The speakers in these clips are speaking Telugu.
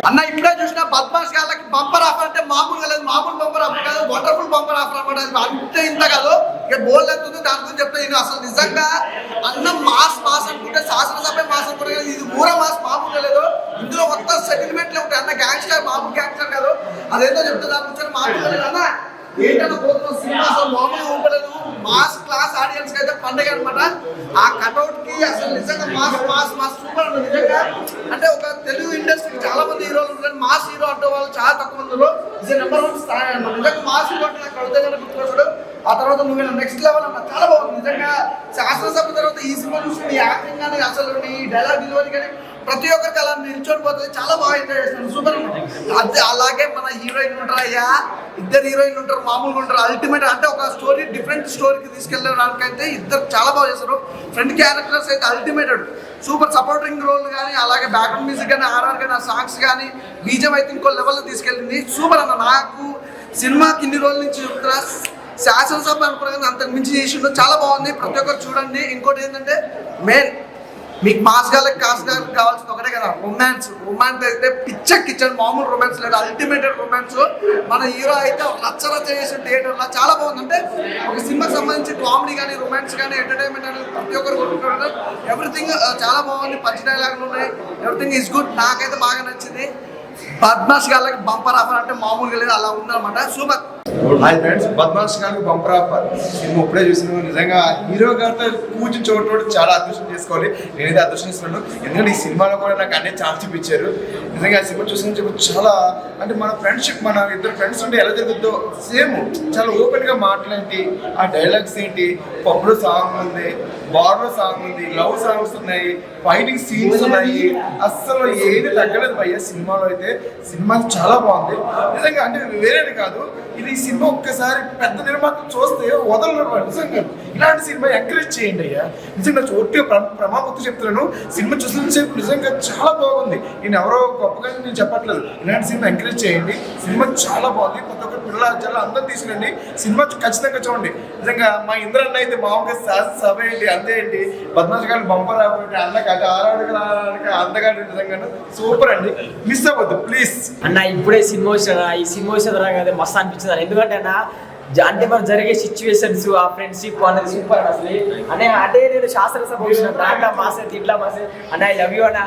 అన్న ఇప్పుడే చూసిన పద్మాష్ గారికి బంపర్ ఆఫర్ అంటే మామూలుగా లేదు, మామూలు బంపర్ ఆఫర్ కాదు, వండర్ఫుల్ బంపర్ ఆఫర్ అన్నమాట. అంతే ఇంత కాదు, ఇక బోల్ అవుతుంది. దాని గురించి చెప్తే ఇది అసలు నిజంగా అన్న మాస్ మాస్ అనుకుంటే శాసనసభ మాస్ అనుకుంటే ఇది ఊర మాస్ మామూలుగా లేదు. ఇందులో మొత్తం సెటిల్మెంట్లే ఉంటాయి అన్న. గ్యాంగ్స్టర్ మామూలు గ్యాంగ్స్టర్ కాదు, అదేంటో చెప్తే దాని గురించి మామూలుగా లేదు అన్న. ఏంటన్నా పోతున్నాం సినిమా అసలు మామూలుగా ఊపలేదు. మాస్ క్లాస్ ఆడియన్స్ కి అయితే పండుగ అనమాట. ఆ కట్అవుట్ కి అసలు నిజంగా మాస్ మాస్ మాస్ సూపర్ అన్న. నిజంగా అంటే ఒక తెలుగు ఇండస్ట్రీకి చాలా మంది హీరోలు ఉంటారు, మాస్ హీరో అంటే వాళ్ళు చాలా తక్కువ మందిలో ఇది నెంబర్ 1 స్థాయి అన్నమాట. నిజంగా మాస్ హీరో అంటే నాకు కవితగా గుర్తుకొస్తాడు. ఆ తర్వాత నువ్వు నెక్స్ట్ లెవెల్ అన్న. చాలా బాగుంది నిజంగా. శాసనసభ తర్వాత ఈ సినిమా చూసి నీ యాక్టింగ్ కానీ అసలు నీ డైలాగ్ డెలివరీ కానీ ప్రతి ఒక్కరికి అలా నిల్చొని పోతుంది. చాలా బాగా ఎంజాయ్ చేస్తాను, సూపర్ అదే. అలాగే మన హీరోయిన్ ఉంటారు అయ్యా, ఇద్దరు హీరోయిన్లు ఉంటారు, మామూలుగా ఉంటారు. అల్టిమేట్ అంటే ఒక స్టోరీ డిఫరెంట్ స్టోరీకి తీసుకెళ్ళడానికి అయితే ఇద్దరు చాలా బాగా చేస్తారు. ఫ్రెండ్ క్యారెక్టర్స్ అయితే అల్టిమేటెడ్ సూపర్. సపోర్టింగ్ రోల్ కానీ అలాగే బ్యాక్గ్రౌండ్ మ్యూజిక్ కానీ ఆర్ఆర్ కానీ ఆ సాంగ్స్ కానీ బీజం అయితే ఇంకో లెవెల్లో తీసుకెళ్ళింది. సూపర్ అన్న. నాకు సినిమాకి ఇన్ని రోజుల నుంచి చెప్తారా, శాసనసభ అనుకున్నా అంతకు మించి చేసిండు. చాలా బాగుంది, ప్రతి ఒక్కరు చూడండి. ఇంకోటి ఏంటంటే మెయిన్ మీకు మాస్ గాలకు కాస్ గాలకు కావాల్సింది ఒకటే కదా, రొమాన్స్. రొమాన్స్ అయితే పిచ్చకిచ్చాడు, మామూలు రొమాన్స్ లేదు, అల్టిమేటెడ్ రొమాన్స్. మన హీరో అయితే రచ్చ చేసిన థియేటర్లో చాలా బాగుంది. అంటే ఒక సినిమాకి సంబంధించి కామెడీ కానీ రొమాన్స్ కానీ ఎంటర్టైన్మెంట్ అనేది ప్రతి ఒక్కరు కొట్టుకుంటారు. ఎవ్రీథింగ్ చాలా బాగుంది, పంచ్ డైలాగులు ఉన్నాయి, ఎవ్రీథింగ్ ఈజ్ గుడ్. నాకైతే బాగా నచ్చింది. పద్మాష్ గారికి బంపర్ ఆఫర్ అంటే మామూలుగా లేదు, అలా ఉందన్నమాట. సూపర్. హాయ్ ఫ్రెండ్స్, పద్మాష్ గారికి బంపర్ ఆఫర్ సినిమా ఇప్పుడే చూసినాను. నిజంగా హీరో గారితో కూర్చుని చోటు చాలా అదృష్టం చేసుకోవాలి. నేనైతే అదృష్టిస్తున్నాను, ఎందుకంటే ఈ సినిమాలో కూడా నాకు అన్నీ చాలా చూపించారు. నిజంగా ఆ సినిమా చూసిన చాలా అంటే మన ఫ్రెండ్షిప్, మన ఇద్దరు ఫ్రెండ్స్ ఉంటే ఎలా జరుగుతుందో సేమ్ చాలా ఓపెన్గా మాట్లాడి ఆ డైలాగ్స్ ఏంటి, పప్పులో సాంగ్ ఉంది, బార్లో సాంగ్ ఉంది, లవ్ సాంగ్స్ ఉన్నాయి, ఫైటింగ్ సీన్స్ ఉన్నాయి. అస్సలు ఏది తగ్గలేదు భయ్య సినిమాలో అయితే. సినిమా చాలా బాగుంది నిజంగా. అంటే వేరేది కాదు, ఇది సినిమా ఒక్కసారి పెద్ద నిర్మాతలు చూస్తే వదలరు నిజంగా. ఇలాంటి సినిమా ఎంకరేజ్ చేయండి అయ్యా. నిజంగా చోట్గా ప్రమాణంతో చెప్తున్నాను, సినిమా చూసినంతసేపు నిజంగా చాలా బాగుంది. నేను ఎవరో గొప్పగా నేను చెప్పట్లేదు, ఇలాంటి సినిమా ఎంకరేజ్ చేయండి. సినిమా చాలా బాగుంది. ప్రతి ఒక్క పిల్లల చాలా అందరూ తీసుకురండి, సినిమా ఖచ్చితంగా చూడండి. నిజంగా మా ఇంద్ర అన్న అయితే మామూలుగా సభ ఏంటి అంతే ఏంటి, పద్మాష్ గారు బంపర్ ఆపండి, అన్నగాడు అందగాడు నిజంగా సూపర్ అండి. మిస్ అవ్వద్దు ప్లీజ్ అన్న. ఇప్పుడే సినిమా వచ్చారా, ఈ సినిమా వచ్చేదా కదా మస్తు అనిపించింది. ఎందుకంటే అన్న అంటే మరి జరిగే సిచ్యువేషన్స్, ఆ ఫ్రెండ్షిప్ అనేది సూపర్ అసలు. అంటే నేను శాస్త్రసభ వచ్చిన దాంట్లో మాసే ఇట్లా మాసే అన్న, ఐ లవ్ యూ అన్న.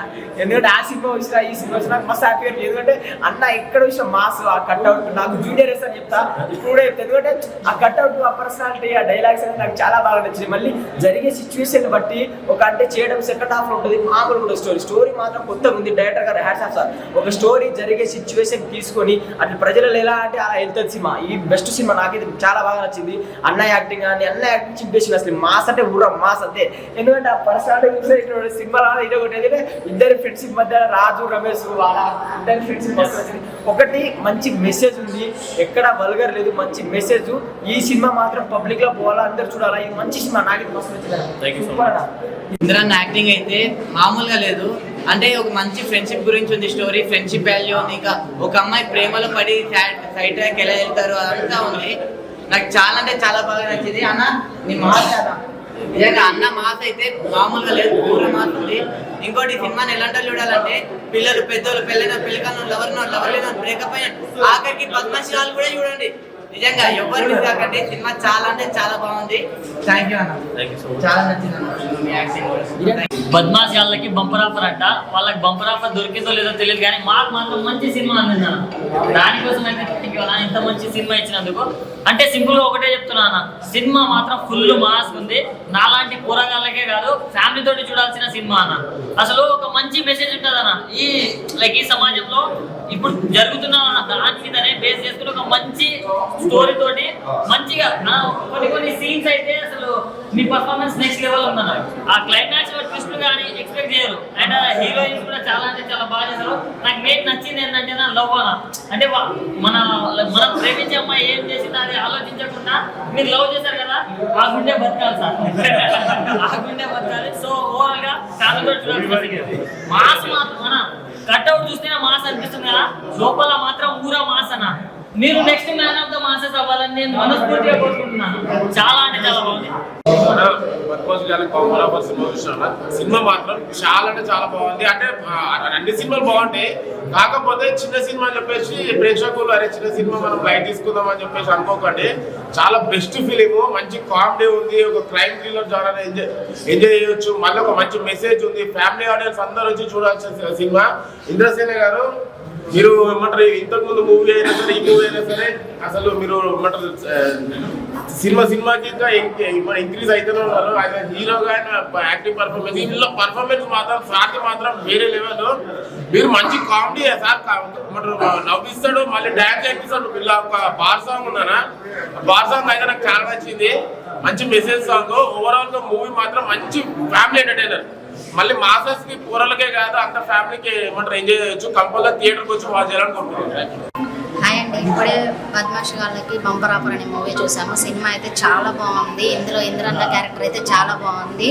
ఎందుకంటే ఆ సినిమా వచ్చినా ఈ సినిమా వచ్చినా నాకు మస్తు హ్యాపీ అనిపించింది. ఎందుకంటే అన్న ఎక్కడ వచ్చిన మాస్, ఆ కట్అవుట్ నాకు జూనియర్ ఎస్ అని చెప్తా ఇప్పుడు. ఎందుకంటే ఆ కట్అవుట్, ఆ పర్సనాలిటీ, ఆ డైలాగ్స్ అనేది నాకు చాలా బాగా నచ్చింది. మళ్ళీ జరిగే సిచ్యువేషన్ బట్టి ఒక అంటే చేయడం సెకండ్ హాఫ్ ఉంటుంది, మామూలు కూడా స్టోరీ మాత్రం కొత్తగా ఉంది. డైరెక్టర్ గారు హ్యాట్స్ ఆఫ్ సార్. ఒక స్టోరీ జరిగే సిచ్యువేషన్ తీసుకొని అట్లా ప్రజలలో ఎలా అంటే అలా వెళ్తుంది సినిమా. ఈ బెస్ట్ సినిమా నాకైతే చాలా బాగా నచ్చింది. అన్న యాక్టింగ్ కానీ అన్న యాక్టింగ్ చింపేసింది అసలు. మాస్ అంటే ఊర మాస్ అంతే. ఎందుకంటే ఆ పర్సనాలిటీ సినిమా ఇది ఒకటి ఏంటంటే ఇద్దరు ఫ్రెండ్షిప్ మధ్య రాజు రమేష్ వాళ్ళ ఇద్దరు ఫ్రెండ్షిప్ మధ్య ఒకటి మంచి మెసేజ్ ఉంది, ఎక్కడ వల్గర్ లేదు, మంచి మెసేజ్. ఈ సినిమా మాత్రం పబ్లిక్ లో పోవాలా, అందరు చూడాలా. ఇది మంచి సినిమా, నాకు మస్తు నచ్చింది. ఇంద్రన్ యాక్టింగ్ అయితే మామూలుగా లేదు. అంటే ఒక మంచి ఫ్రెండ్షిప్ గురించి ఉంది స్టోరీ, ఫ్రెండ్షిప్ వాల్యూ ఉంది. ఇంకా ఒక అమ్మాయి ప్రేమలో పడి సైడ్ ట్రాక్ ఎలా వెళ్తారు అదంతా ఉంది. నాకు చాలా అంటే చాలా బాగా నచ్చింది. అన్న నీ మాస్ అన్న, నిజంగా అన్న మాస్ అయితే మామూలుగా లేదు, పూర్వ మాస్ ఉంది. ఇంకోటి సినిమాని ఎలాంటి చూడాలంటే పిల్లలు పెద్దోళ్ళు, పెళ్ళైన పిల్లకన్నా లవర్లేనో బ్రేకప్ అయిన ఆఖరికి పద్మశ్రీ వాళ్ళు కూడా చూడండి. నిజంగా ఎవరు మిస్ కాకండి, సినిమా చాలా అంటే చాలా బాగుంది. థ్యాంక్ యూ అన్న, చాలా నచ్చింది అన్న మీ యాక్టింగ్. పద్మాష్ వాళ్ళకి బంపర్ ఆఫర్ అంట, వాళ్ళకి బంపర్ ఆఫర్ దొరికిందో లేదో తెలియదు కానీ మాకు మాత్రం మంచి సినిమా అందింది. దానికోసం అయితే ఇంత మంచి సినిమా ఇచ్చినందుకు. అంటే సింపుల్ గా ఒకటే చెప్తున్నా, సినిమా మాత్రం ఫుల్ మాస్ ఉంది. నాలాంటి కూరగాళ్ళకే కాదు, ఫ్యామిలీ తోటి చూడాల్సిన సినిమా అన్న. అసలు ఒక మంచి మెసేజ్ ఉంటుంది అన్న. ఈ సమాజంలో ఇప్పుడు జరుగుతున్న దాని మీదనే బేస్ చేసుకుని ఒక మంచి స్టోరీ తోటి మంచిగా కొన్ని సీన్స్ అయితే అసలు మీ పర్ఫార్మెన్స్ నెక్స్ట్ లెవెల్ ఉందన్న. ఆ క్లైమాక్స్ ట్విస్ట్ కానీ ఎక్స్పెక్ట్ చేయరు. అండ్ హీరోయిన్స్ కూడా చాలా అంటే చాలా బాగా చేశారు. నాకు మెయిన్ నచ్చింది ఏంటంటే నా లవ్ అన్న. అంటే మనం ప్రేమించే అమ్మాయి ఏం చేసింది అది ఆలోచించకుండా మీరు లవ్ చేశారు కదా, ఆ గుండె బతకాలి సార్, ఆ గుండె బతకాలి. సో ఓవరాల్ గా ఫ్యామిలీతో చూడాల్సి మాస్ మాత్రం మన కట్అవుట్ చూస్తేనే మాస్ అనిపిస్తుంది కదా, లోపల మాత్రం ఊరా మాస్ అన్న. మీరు next man of the masses అవ్వాలని నేను మనస్ఫూర్తిగా కోరుకుంటున్నాను. చాలా అంటే చాలా బాగుంది. పద్మాష్ గారికి బొమ్మరాపర్ సినిమా చూసినా సినిమా మాత్రం చాలా అంటే చాలా బాగుంది. అంటే అన్ని సినిమాలు బాగుంటాయి, కాకపోతే చిన్న సినిమా అని చెప్పేసి ప్రేక్షకులు అరే చిన్న సినిమా మనం లైట్ తీసుకుందాం అని చెప్పేసి అనుకోకండి. చాలా బెస్ట్ ఫిలిం, మంచి కామెడీ ఉంది, ఒక క్రైమ్ థ్రిల్లర్ ద్వారా ఎంజాయ్ చేయొచ్చు. మళ్ళీ ఒక మంచి మెసేజ్ ఉంది, ఫ్యామిలీ ఆడియన్స్ అందరూ వచ్చి చూడాల్సిన సినిమా. ఇంద్రసేన గారు మీరు ఏమంటారు, ఇంతకు ముందు మూవీ అయినా సరే ఈ మూవీ అయినా సరే అసలు మీరు ఏమంటారు సినిమాకి ఇంకా ఇంక్రీజ్ అయితేనే ఉన్నారు. ఆయన హీరోగా ఆయన యాక్టింగ్ పర్ఫార్మెన్స్, ఇందులో పర్ఫార్మెన్స్ మాత్రం సార్కి మాత్రం వేరే లెవెల్. మీరు మంచి కామెడీ సార్ నవ్విస్తాడు, మళ్ళీ డాన్స్ చేపిస్తాడు. ఇలా ఒక బార్ సాంగ్ ఉందనా, బార్ సాంగ్ అయితే నాకు చాలా నచ్చింది, మంచి మెసేజ్ సాంగ్. ఓవరాల్ గా మూవీ మాత్రం మంచి ఫ్యామిలీ ఎంటర్టైనర్. మళ్ళీ మాసెస్ కి కూరలకే కాదు అంత ఫ్యామిలీకి ఏమంటారు ఎంజాయ్ చేయొచ్చు. కంపల్సరీ థియేటర్కి వచ్చి వాచ్ చేయాలని కోరుకుంటున్నాను. హాయ్ అండి, ఇప్పుడే పద్మాష్ గారికి బంపర్ ఆఫర్ అనే మూవీ చూసాము. సినిమా అయితే చాలా బాగుంది. ఇందులో ఇంద్రన్న క్యారెక్టర్ అయితే చాలా బాగుంది.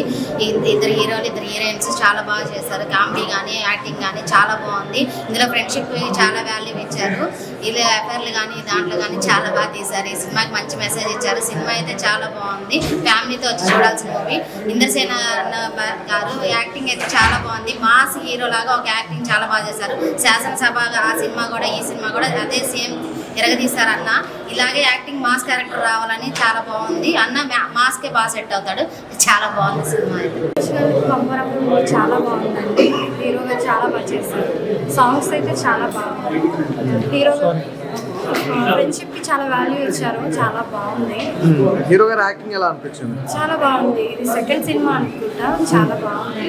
ఇద్దరు హీరోలు ఇద్దరు హీరోయిన్స్ చాలా బాగా చేశారు. కామెడీ కానీ యాక్టింగ్ కానీ చాలా బాగుంది. ఇందులో ఫ్రెండ్షిప్ చాలా వాల్యూ ఇచ్చారు. ఇలా అఫైర్లు కానీ దాంట్లో కానీ చాలా బాగా తీశారు. ఈ సినిమాకి మంచి మెసేజ్ ఇచ్చారు. సినిమా అయితే చాలా బాగుంది, ఫ్యామిలీతో వచ్చి చూడాల్సిన మూవీ. ఇంద్రసేన గారు యాక్టింగ్ అయితే చాలా బాగుంది. మాస్ హీరో లాగా ఒక యాక్టింగ్ చాలా బాగా చేశారు. శాసనసభ ఆ సినిమా కూడా ఈ సినిమా కూడా అదే సేమ్ ఎరగదీశారు అన్న. ఇలాగే యాక్టింగ్ మాస్ క్యారెక్టర్ రావాలని చాలా బాగుంది. అన్న మాస్కే బాగా సెట్ అవుతాడు. చాలా బాగుంది సినిమా అయితే. చాలా బాగుందండి. హీరోగా చాలా బాగా చేశారు. సాంగ్స్ అయితే చాలా బాగుంది. హీరో ఫ్రెండ్షిప్కి చాలా వాల్యూ ఇచ్చారు. చాలా బాగుంది. హీరో గారి యాక్టింగ్ ఎలా అనిపించింది? చాలా బాగుంది. ఇది సెకండ్ సినిమా అనుకుంటా. చాలా బాగుంది.